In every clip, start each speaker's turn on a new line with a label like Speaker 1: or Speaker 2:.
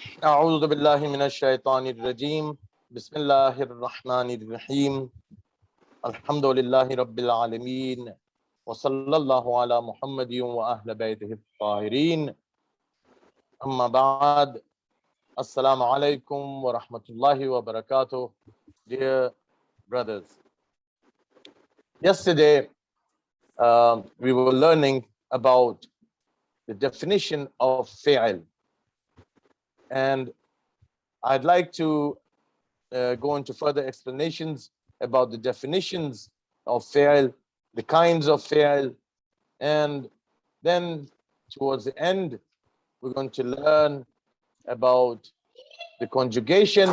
Speaker 1: أعوذ بالله من الشيطان الرجيم بسم الله الرحمن الرحيم الحمد لله رب العالمين وصلى الله على محمد وأهل بيته الطاهرين أما بعد السلام عليكم ورحمة الله وبركاته. Dear brothers, yesterday we were learning about the definition of fi'l, and I'd like to go into further explanations about the definitions of fi'l, the kinds of fi'l, and then towards the end, we're going to learn about the conjugation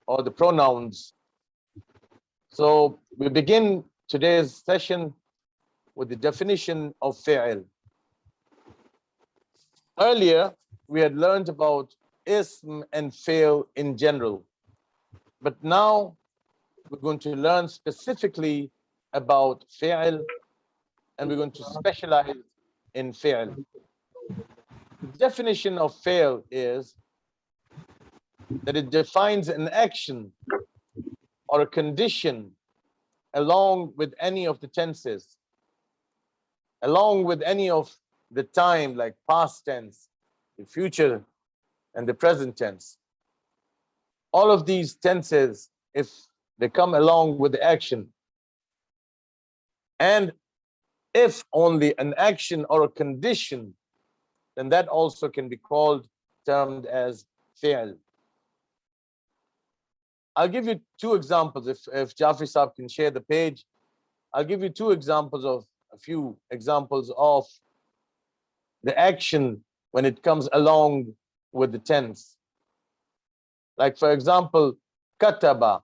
Speaker 1: or the pronouns. So we begin today's session with the definition of fi'l. Earlier, we had learned about ism and fi'l in general, but now we're going to learn specifically about fi'l, and we're going to specialize in fi'l. The definition of fi'l is that it defines an action or a condition along with any of the tenses, along with any of the time, like past tense, the future, and the present tense. All of these tenses, if they come along with the action, and if only an action or a condition, then that also can be termed as fi'l. I'll give you two examples. If Jafri Saab can share the page, I'll give you a few examples of the action when it comes along with the tense. Like, for example, kataba,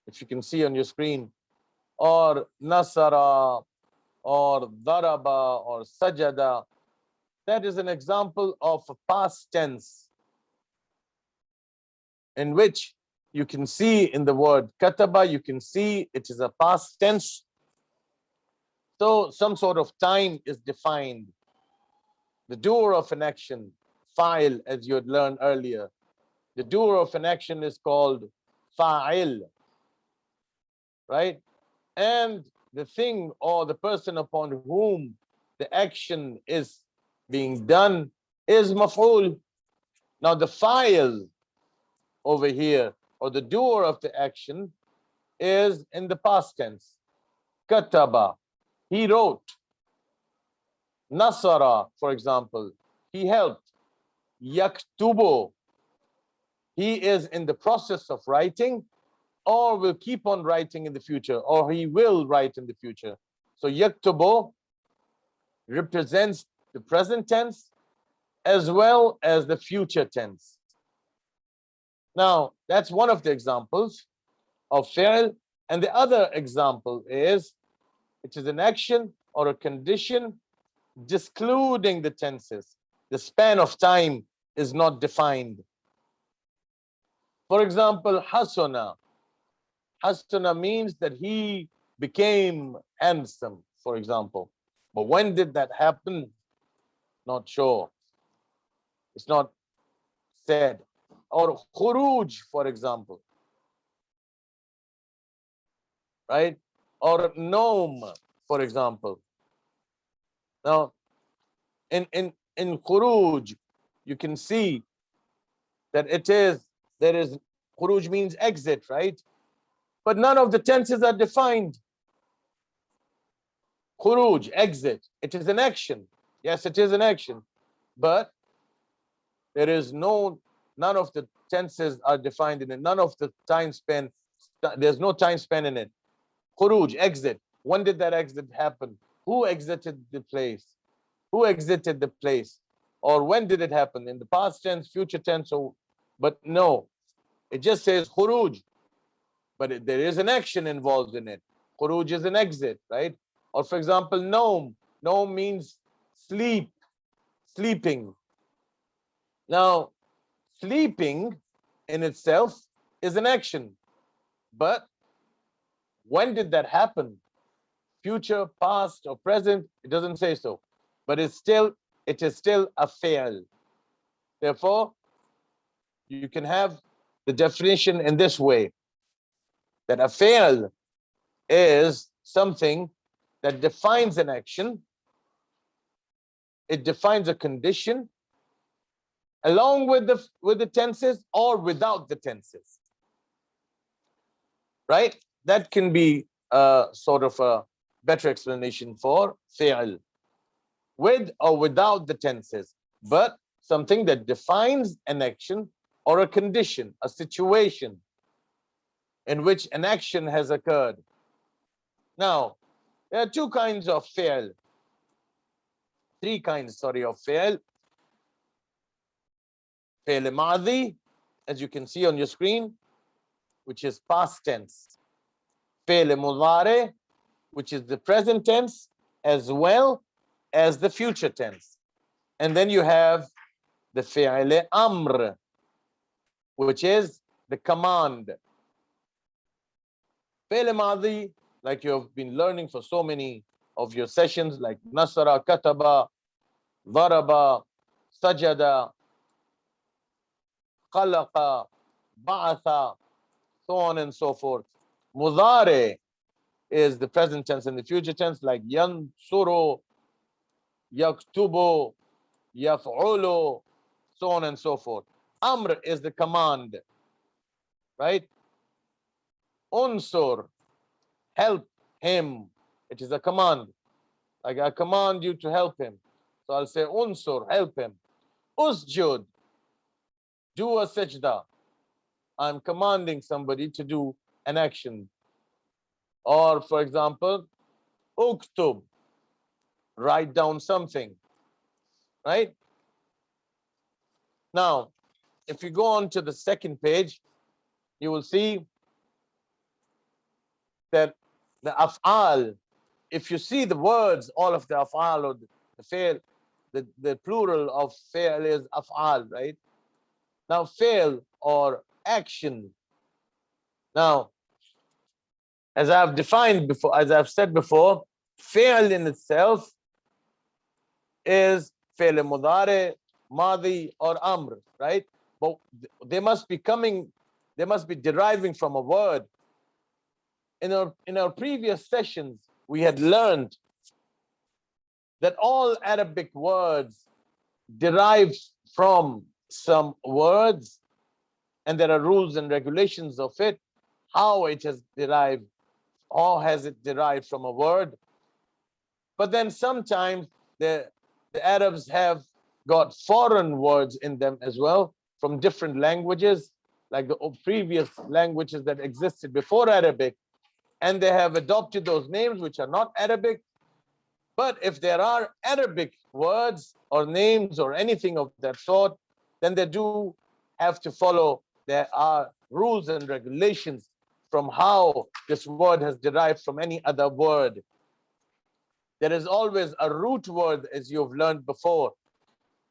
Speaker 1: if you can see on your screen, or nasara, or daraba, or sajada. That is an example of a past tense in which you can see in the word kataba, you can see it is a past tense. So some sort of time is defined. The doer of an action, fa'il, as you had learned earlier, the doer of an action is called fa'il, right? And the thing or the person upon whom the action is being done is maf'ul. Now the fa'il over here, or the doer of the action, is in the past tense. Kataba, he wrote. Nasara, for example, he helped. Yaktubu, he is in the process of writing, or will keep on writing in the future, or he will write in the future. So yaktubu represents the present tense as well as the future tense. Now, that's one of the examples of fi'l. And the other example is, it is an action or a condition discluding the tenses. The span of time is not defined. For example, hasuna. Hasuna means that he became handsome, for example. But when did that happen? Not sure. It's not said. Or khuruj, for example, right? Or nom, for example. Now, in khuruj, you can see that there is khuruj means exit, right? But none of the tenses are defined. Khuruj, exit, it is an action. Yes, it is an action, but there is none of the tenses are defined in it. None of the time span, there's no time span in it. Khuruj, exit. When did that exit happen? Who exited the place? Who exited the place? Or when did it happen? In the past tense, future tense, but no. It just says khuruj, but there is an action involved in it. Khuruj is an exit, right? Or for example, nom. Nom means sleep, sleeping. Now, sleeping in itself is an action, but when did that happen? Future, past, or present? It doesn't say so, but it is still a fi'l. Therefore, you can have the definition in this way, that a fi'l is something that defines an action, it defines a condition along with the tenses or without the tenses, right? That can be sort of a better explanation for fi'l, with or without the tenses, but something that defines an action or a condition, a situation in which an action has occurred. Now, there are two kinds of fi'l, three kinds, sorry, of fi'l. Fi'l madi, as you can see on your screen, which is past tense. Fi'l mudari, which is the present tense as well as the future tense. And then you have the fi'l amr, which is the command. Fi'l madi, like you have been learning for so many of your sessions, like nasara, kataba, daraba, sajada, khalaqa, ba'atha, so on and so forth. Mudari is the present tense and the future tense, like yansuru, yaktubu, yaf'ulu, so on and so forth. Amr is the command, right? Unsur, help him. It is a command. Like I command you to help him. So I'll say unsur, help him. Usjud, do a sajda. I'm commanding somebody to do an action. Or for example, uktub, write down something, right? Now, if you go on to the second page, you will see that the af'al, if you see the words, all of the af'al or the fi'l, the plural of fi'l is af'al, right? Now, fi'l or action. Now, as I've defined before, as I've said before, fi'l in itself is fi'l mudari, madi, or amr, right? But they must be deriving from a word. In our previous sessions, we had learned that all Arabic words derive from some words, and there are rules and regulations of it, how it has derived, how has it derived from a word. But then sometimes the Arabs have got foreign words in them as well from different languages, like the previous languages that existed before Arabic, and they have adopted those names which are not Arabic. But if there are Arabic words or names or anything of that sort, then they do have to follow. There are rules and regulations from how this word has derived from any other word. There is always a root word, as you've learned before.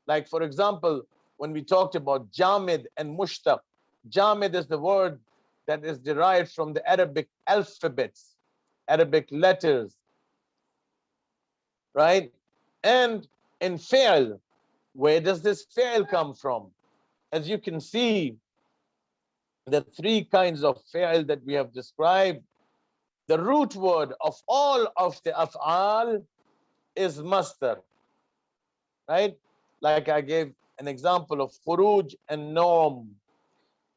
Speaker 1: Like, for example, when we talked about jamid and mushtaq, jamid is the word that is derived from the Arabic alphabets, Arabic letters, right? And in fi'l, where does this fi'l come from? As you can see, the three kinds of fi'l that we have described, the root word of all of the af'al is masdar, right? Like I gave an example of khuruj and nom.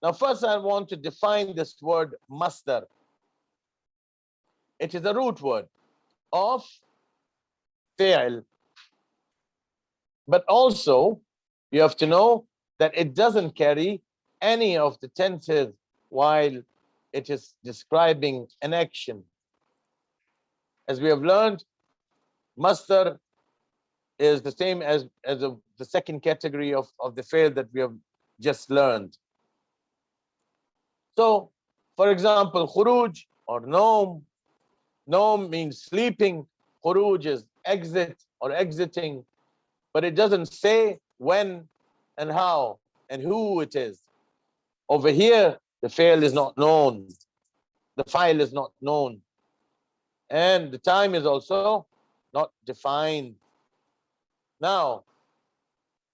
Speaker 1: Now, first I want to define this word masdar. It is a root word of fi'l. But also, you have to know that it doesn't carry any of the tenses while it is describing an action. As we have learned, masdar is the same as the second category of the fi'l that we have just learned. So, for example, khuruj or nom. Nom means sleeping. Khuruj is exit or exiting. But it doesn't say when and how and who it is. Over here, the fi'l is not known. The file is not known. And the time is also not defined. Now,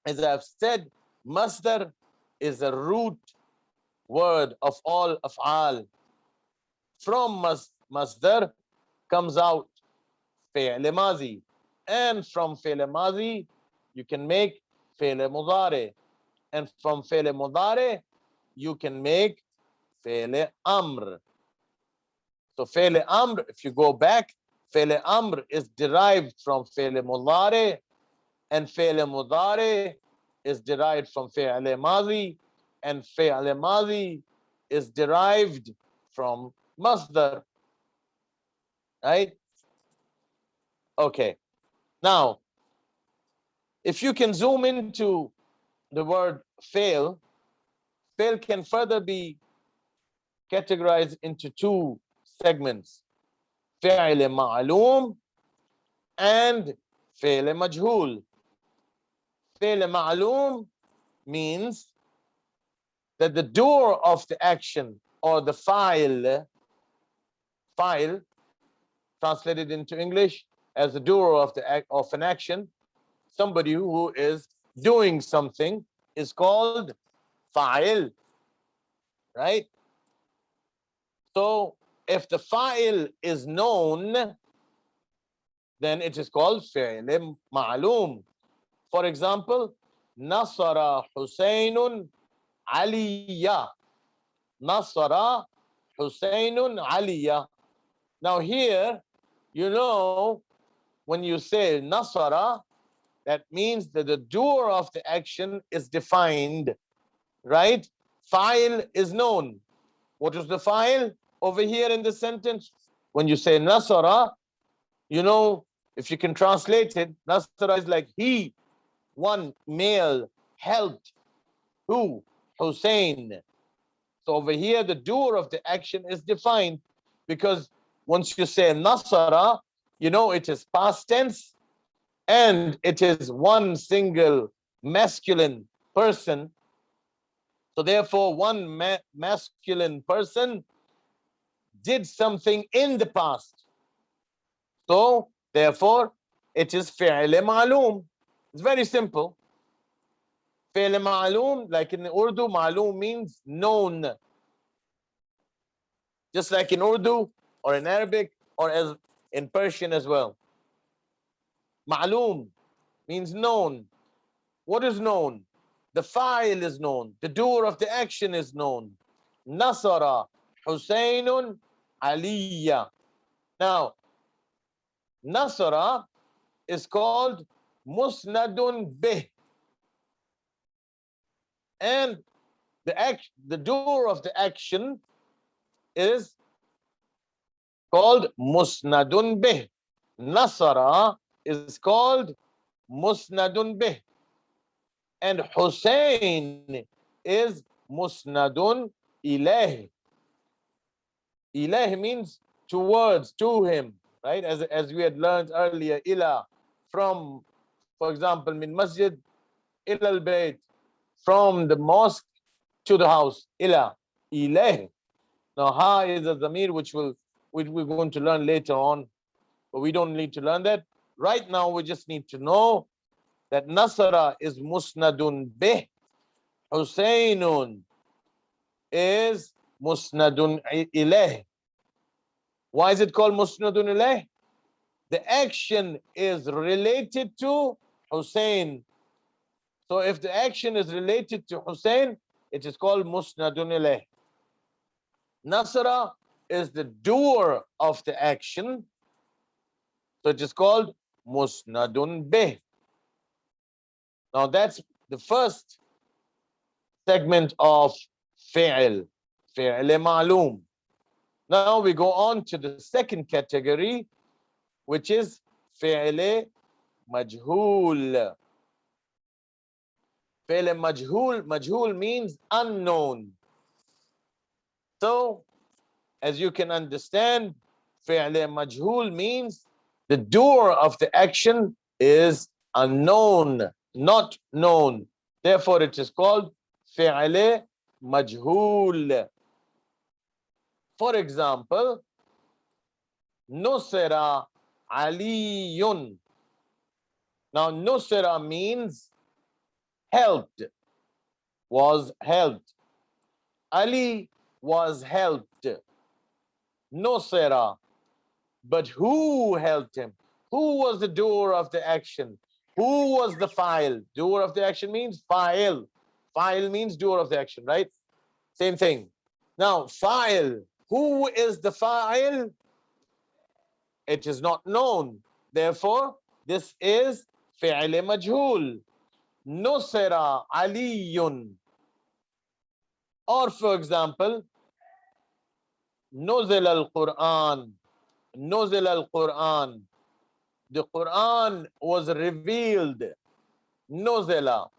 Speaker 1: as I've said, masdar is a root word of all af'al. From masdar comes out fi'l mazi. And from fi'l mazi, you can make fi'l mudari. And from fi'l mudari, you can make fi'l amr. So fi'l amr, if you go back, fi'l amr is derived from fi'l mudari, and fi'l mudari is derived from fi'l mazi, and fi'l mazi is derived from masdar, right? Okay. Now, if you can zoom into the word fail, fail can further be categorized into two segments: fi'l ma'loom and fi'l majhul. Fi'l ma'loom means that the doer of the action or the file translated into English as the doer of an action, somebody who is doing something, is called fa'il, right? So if the fa'il is known, then it is called fi'l ma'loom. For example, Nasara Husainun Aliya. Nasara Husainun Aliya. Now here, you know, when you say Nasara, that means that the doer of the action is defined, right? Fa'il is known. What is the fa'il over here in the sentence? When you say Nasara, you know, if you can translate it, Nasara is like he, one male, helped. Who? Hussain. So over here, the doer of the action is defined, because once you say Nasara, you know it is past tense and it is one single masculine person. So therefore, one masculine person did something in the past. So therefore, it is fi'l ma'loom. It's very simple. Fi'l ma'loom, like in Urdu, ma'loom means known. Just like in Urdu or in Arabic or as in Persian as well. Ma'loom means known. What is known? The fa'il is known. The doer of the action is known. Nasara Husainun Aliya. Now, Nasara is called Musnadun Bih. And the doer of the action is called Musnadun Bih. Nasara is called Musnadun Bih. And Hussain is Musnadun Ilayh. Ilayh means towards, to him, right? As we had learned earlier, ila, from, for example, min masjid ila al-bayt, from the mosque to the house, ila, ilayh. Now, ha is a zamir which we're going to learn later on, but we don't need to learn that. Right now, we just need to know that Nasara is Musnadun Bih, Husainun is Musnadun Ilayh. Why is it called Musnadun Ilayh? The action is related to Hussain. So if the action is related to Hussain, it is called Musnadun Ilayh. Nasara is the doer of the action, so it is called Musnadun Bih. Now that's the first segment of fi'l, fi'l ma'loom. Now we go on to the second category, which is fi'l majhul. Fi'l majhul, majhul means unknown. So, as you can understand, fi'l majhul means the doer of the action is unknown, not known. Therefore, it is called fi'l majhul. For example, Nusra Aliyun. Now, Nusra means helped. was helped. Ali was helped. Nusira. But who helped him? Who was the doer of the action? Who was the file? Doer of the action means file. File means doer of the action, right? Same thing. Now, file. Who is the file? It is not known. Therefore, this is fi'l majhul. Nusira aliyun. Or for example, nuzil al-Qur'an. Nuzil al-Qur'an. The Qur'an was revealed. Nuzila.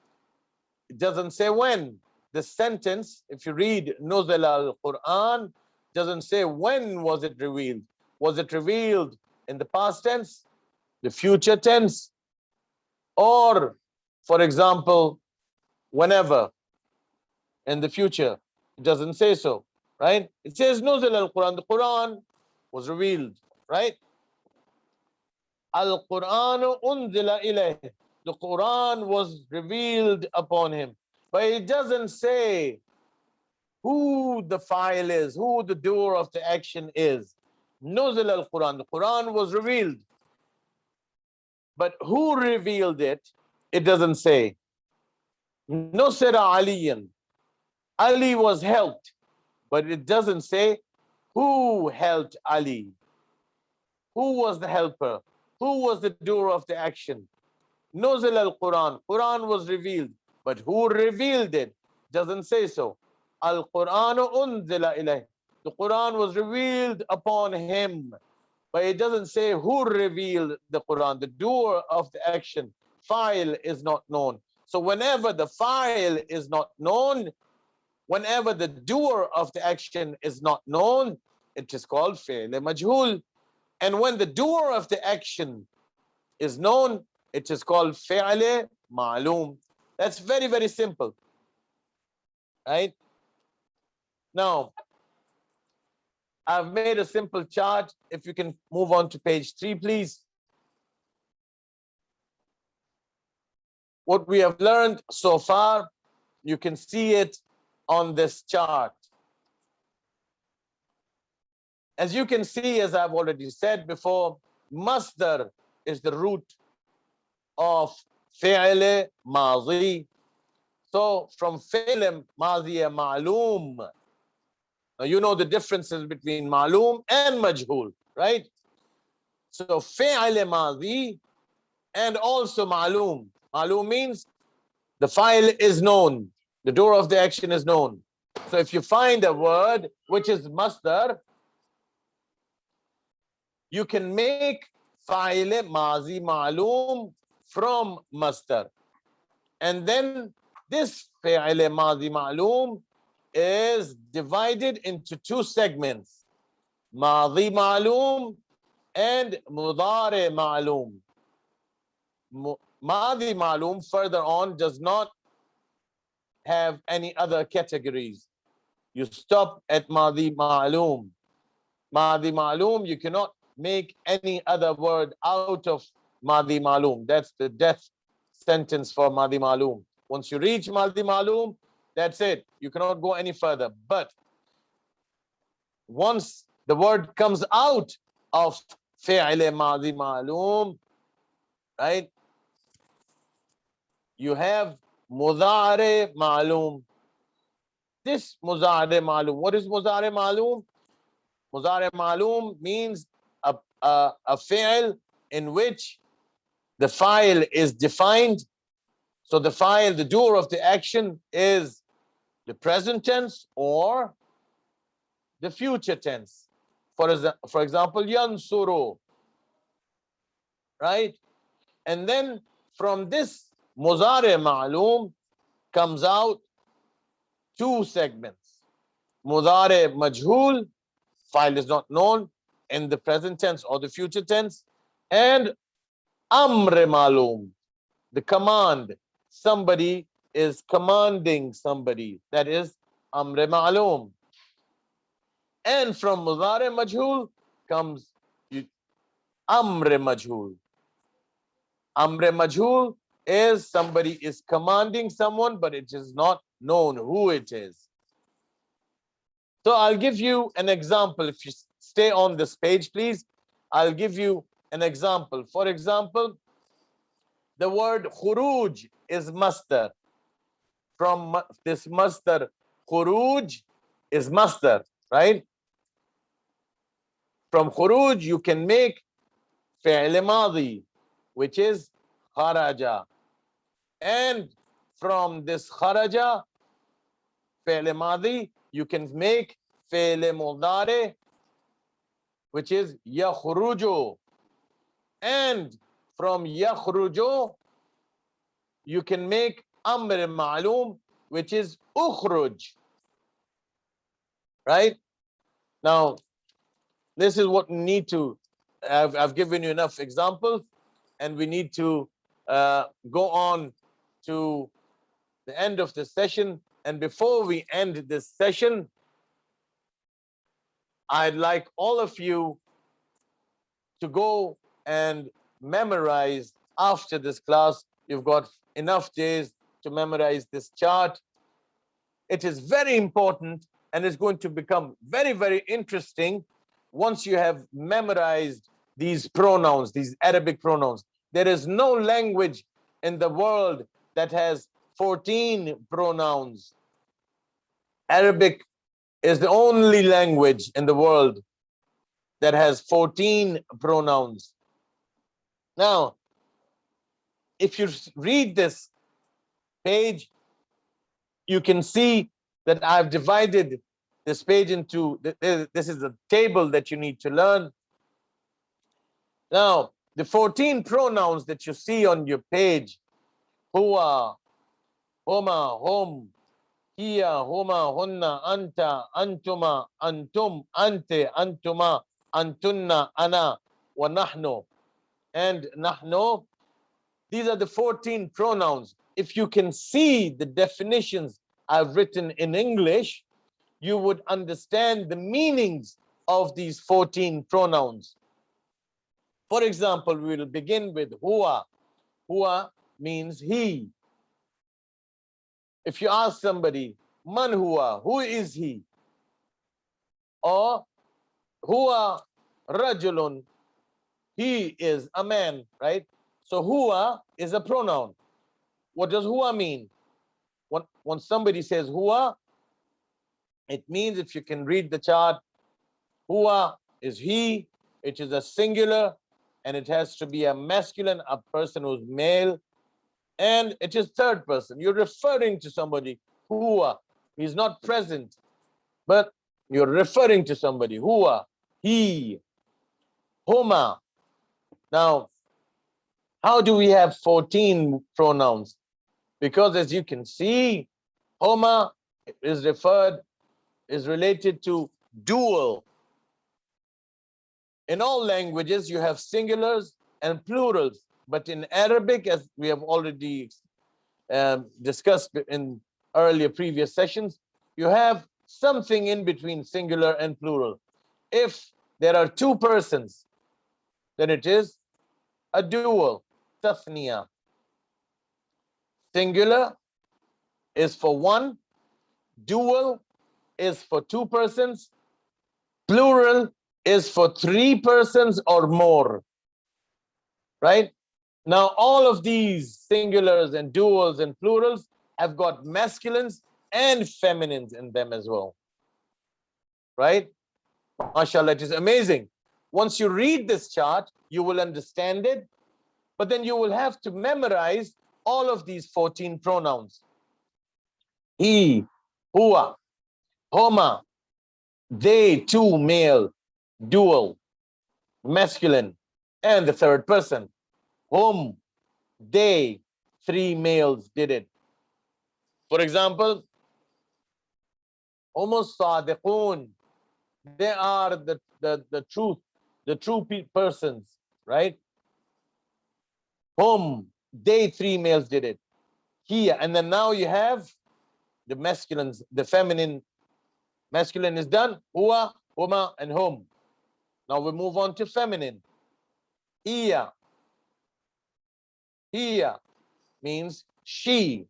Speaker 1: It doesn't say when. The sentence, if you read Nuzila al-Qur'an, doesn't say when was it revealed. Was it revealed in the past tense, the future tense, or, for example, whenever in the future? It doesn't say so, right? It says Nuzila al-Qur'an. The Qur'an was revealed, right? Al-Qur'an unzila ilayh. The Quran was revealed upon him. But it doesn't say who the file is, who the doer of the action is. Nuzil al-Quran. The Quran was revealed. But who revealed it? It doesn't say. Nusira aliyan. Ali was helped. But it doesn't say who helped Ali. Who was the helper? Who was the doer of the action? Nuzil al-Quran. Quran was revealed. But who revealed it? Doesn't say so. Al-Quranu unzila ilayh. The Quran was revealed upon him. But it doesn't say who revealed the Quran. The doer of the action. File is not known. So whenever the file is not known, whenever the doer of the action is not known, it is called fi'l majhul. And when the doer of the action is known, it is called fi'l ma'loom. That's very, very simple, right? Now, I've made a simple chart. If you can move on to page 3, please. What we have learned so far, you can see it on this chart. As you can see, as I've already said before, masdar is the root of fi'l mazi. So from fi'l mazi ma'loom. Now you know the differences between ma'loom and majhul, right? So fi'l mazi and also ma'loom. Ma'loom means the file is known. The doer of the action is known. So if you find a word which is masdar, you can make fa'il mazi ma'loom from masdar. And then this fa'il mazi ma'loom is divided into 2 segments. Mazi ma'loom and mudari ma'loom. Mazi ma'loom further on does not have any other categories. You stop at mazi ma'loom. Mazi ma'loom, you cannot make any other word out of mazi ma'loom. That's the death sentence for mazi ma'loom. Once you reach mazi ma'loom, that's it. You cannot go any further. But once the word comes out of fi'l mazi ma'loom, right? You have mudari ma'loom. This mudari ma'loom. What is mudari ma'loom? Mudari ma'loom means a fi'l in which the file is defined. So the file, the doer of the action is the present tense or the future tense. For example, yansuru, right? And then from this mudari ma'loom comes out 2 segments. Mudari majhul, file is not known in the present tense or the future tense, and amr ma'loom, the command. Somebody is commanding somebody. That is amr ma'loom. And from mudari majhul comes amr majhul. Amr majhul is somebody is commanding someone, but it is not known who it is. So I'll give you an example. If you stay on this page, please, I'll give you an example. For example, the word khuruj is masdar. From this masdar, khuruj is masdar, right? From khuruj, you can make fi'l madi, which is kharaja. And from this kharaja, fi'l madi, you can make fi'l mudari, which is yakhruju. And from yakhruju, you can make amr ma'loom, which is ukhruj. Right? Now, this is what we need to, I've given you enough examples, and we need to go on to the end of the session. And before we end this session, I'd like all of you to go and memorize after this class. You've got enough days to memorize this chart. It is very important, and it's going to become very, very interesting once you have memorized these pronouns, these Arabic pronouns. There is no language in the world that has 14 pronouns. Arabic is the only language in the world that has 14 pronouns. Now, if you read this page, you can see that I've divided this page into, this is a table that you need to learn. Now, the 14 pronouns that you see on your page, huwa, huma, hum, hiya, huma, hunna, anta, antuma, antum, ante, antuma, antunna, ana, wa nahnu, and nahnu. These are the 14 pronouns. If you can see the definitions I've written in English, you would understand the meanings of these 14 pronouns. For example, we will begin with huwa. Huwa means he. If you ask somebody, man huwa, who is he? Or huwa rajulun, he is a man, right? So huwa is a pronoun. What does huwa mean? When somebody says huwa, it means, if you can read the chart, huwa is he, it is a singular, and it has to be a masculine, a person who's male, and it is third person. You're referring to somebody, huwa. He's not present, but you're referring to somebody, huwa, he, huma. Now, how do we have 14 pronouns? Because as you can see, huma is related to dual. In all languages, you have singulars and plurals, but in Arabic, as we have already discussed in earlier previous sessions, you have something in between singular and plural. If there are two persons, then it is a dual, tathniya. Singular is for one, dual is for two persons, plural is for three persons or more, right? Now, all of these singulars and duals and plurals have got masculines and feminines in them as well, right? MashaAllah, it is amazing. Once you read this chart, you will understand it, but then you will have to memorize all of these 14 pronouns. He, huwa, homa, they, two, male, dual, masculine, and the third person. Hum, they, three males did it. For example, Humus Sadiqun, they are the truth, the true persons, right? Hum, they, three males did it. Here, and then now you have the masculines, the feminine. Masculine is done, huwa, huma, and hum. Now we move on to feminine. Here means she.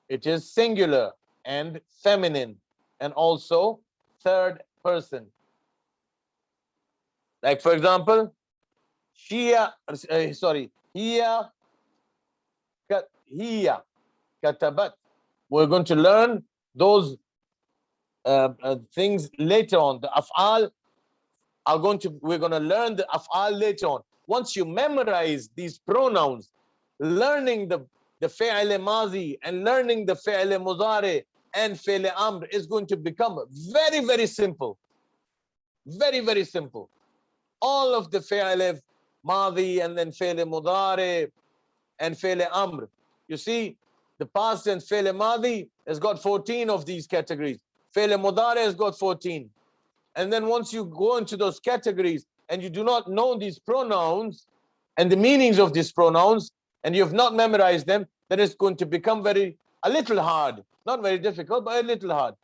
Speaker 1: It is singular and feminine, and also third person. Like for example, hiya katabat. We're going to learn those things later on. The af'al we're going to learn the af'al later on. Once you memorize these pronouns, learning the fi'l mazi and learning the fi'l mudari and fi'l amr is going to become very, very simple. Very, very simple. All of the fi'l mazi and then fi'l mudari and fi'l amr. You see, the past tense fi'l mazi has got 14 of these categories. Fi'l mudari has got 14. And then once you go into those categories and you do not know these pronouns and the meanings of these pronouns, and you have not memorized them, then it's going to become a little hard. Not very difficult, but a little hard.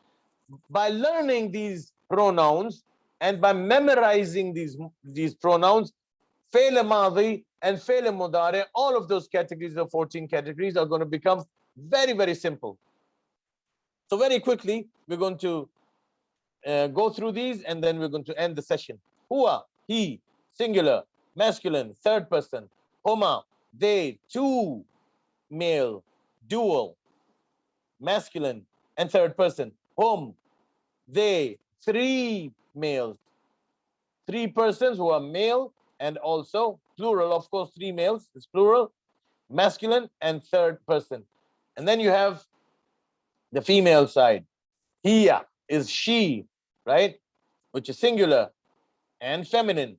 Speaker 1: By learning these pronouns and by memorizing these pronouns, fi'l madhi and fi'l mudari, all of those categories, the 14 categories, are going to become very, very simple. So very quickly, we're going to go through these, and then we're going to end the session. Huwa, he, singular, masculine, third person. Huma, they, two, male, dual, masculine, and third person. Hum, they, three males, three persons who are male, and also plural, of course, three males, it's plural, masculine, and third person. And then you have the female side. Hiya is she, right? Which is singular and feminine.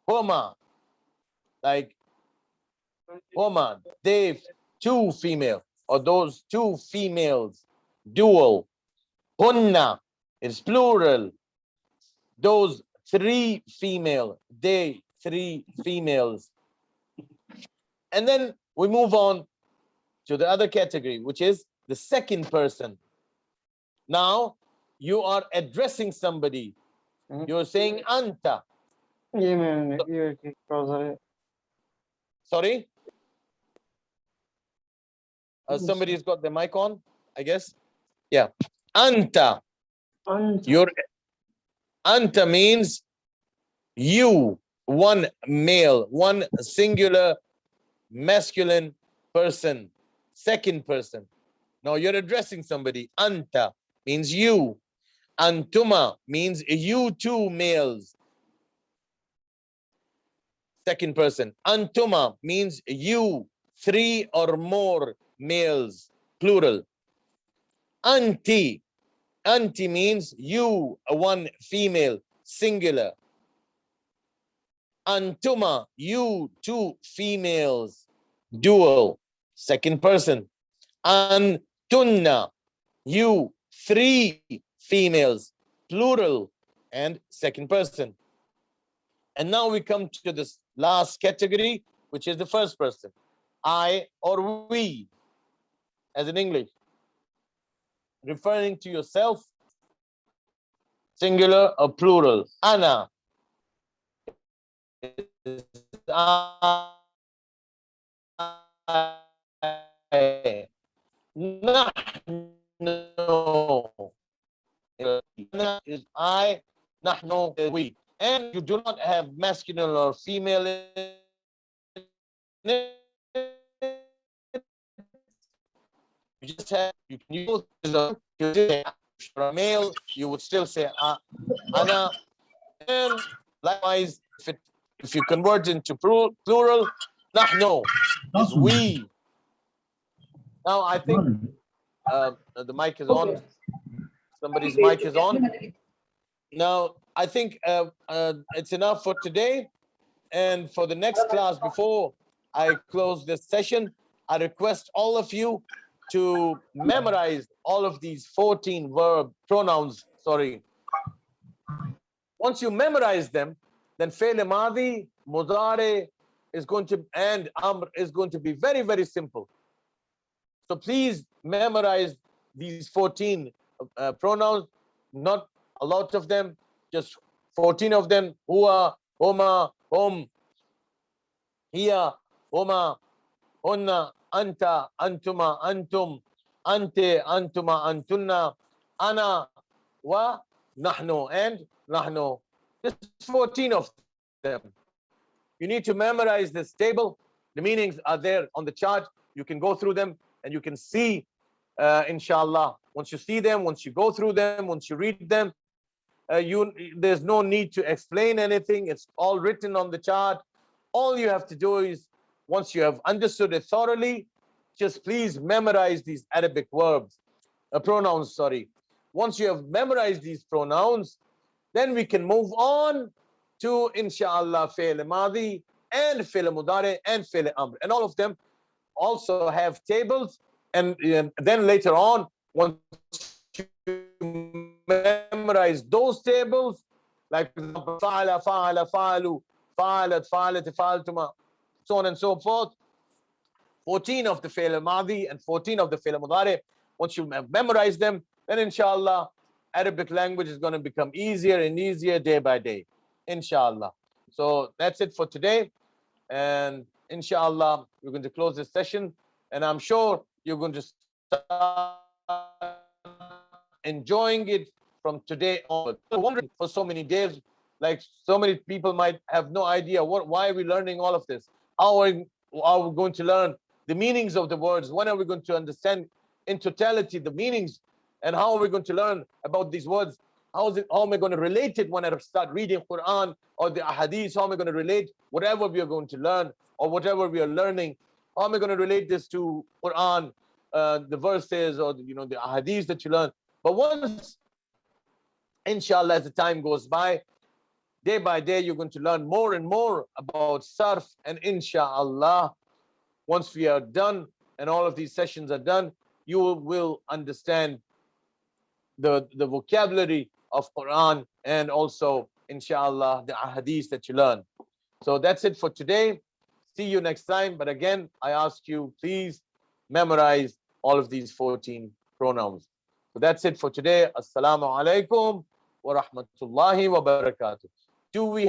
Speaker 1: Homa, like Homa, they, two female, or those two females, dual. Hunna is plural. Those three female, they, three females. And then we move on to the other category, which is the second person. Now you are addressing somebody. You're saying anta. Sorry? Somebody's got the mic on, I guess. Yeah. Anta. Your anta means you, one male, one singular masculine person, second person. Now you're addressing somebody. Anta means you. Antuma means you two males. Second person. Antuma means you, three or more males, plural. Anti. Anti means you, one female, singular. Antuma, you, two females, dual, second person. Antunna, you, three females, plural, and second person. And now we come to this last category, which is the first person. I or we, as in English. Referring to yourself, singular or plural. Ana is I. Nahnu is I. Nahnu is we. And you do not have masculine or female in it. You just have, you can use if you're a male, you would still say ana. And likewise, if you convert into plural, nahnu is we. Now I think the mic is on. Somebody's mic is on. Now I think it's enough for today. And for the next class, before I close this session, I request all of you to memorize all of these 14 pronouns. Sorry. Once you memorize them, then fi'l madhi, mudari is going to, and amr is going to be very, very simple. So please memorize these 14 pronouns, not a lot of them, just 14 of them. Huwa, huma, hum, hiya, huma, hunna, anta, antuma, antum, ante, antuma, antunna, ana, wa, nahnu, and nahnu. Just 14 of them. You need to memorize this table. The meanings are there on the chart. You can go through them and you can see, inshallah. Once you see them, once you go through them, once you read them, there's no need to explain anything. It's all written on the chart. All you have to do is, once you have understood it thoroughly, just please memorize these Arabic verbs, pronouns, sorry. Once you have memorized these pronouns, then we can move on to, inshallah, fi'l madi and fi'l mudari and fi'l amr. And all of them also have tables. And then later on, once you memorize those tables, like for example, fa'ala, fa'ala, fa'alu, fa'alat, fa'alat, fa'altuma, so on and so forth. 14 of the fi'l madi and 14 of the fi'l mudari. Once you have memorized them, then inshallah, Arabic language is going to become easier and easier day by day, inshallah. So that's it for today. And inshallah, we're going to close this session. And I'm sure you're going to start enjoying it from today on. Wondering for so many days, like so many people might have no idea why are we learning all of this? How are we going to learn the meanings of the words? When are we going to understand in totality the meanings? And how are we going to learn about these words? How am I going to relate it when I start reading Qur'an or the ahadith? How am I going to relate whatever we are going to learn or whatever we are learning? How am I going to relate this to Qur'an, the verses or the ahadith that you learn? But once, inshallah, as the time goes by, day by day, you're going to learn more and more about Sarf. And inshallah, once we are done and all of these sessions are done, you will understand the vocabulary of Quran and also, inshallah, the ahadith that you learn. So that's it for today. See you next time. But again, I ask you, please memorize all of these 14 pronouns. So that's it for today. Assalamu alaikum wa rahmatullahi wa barakatuh. Do we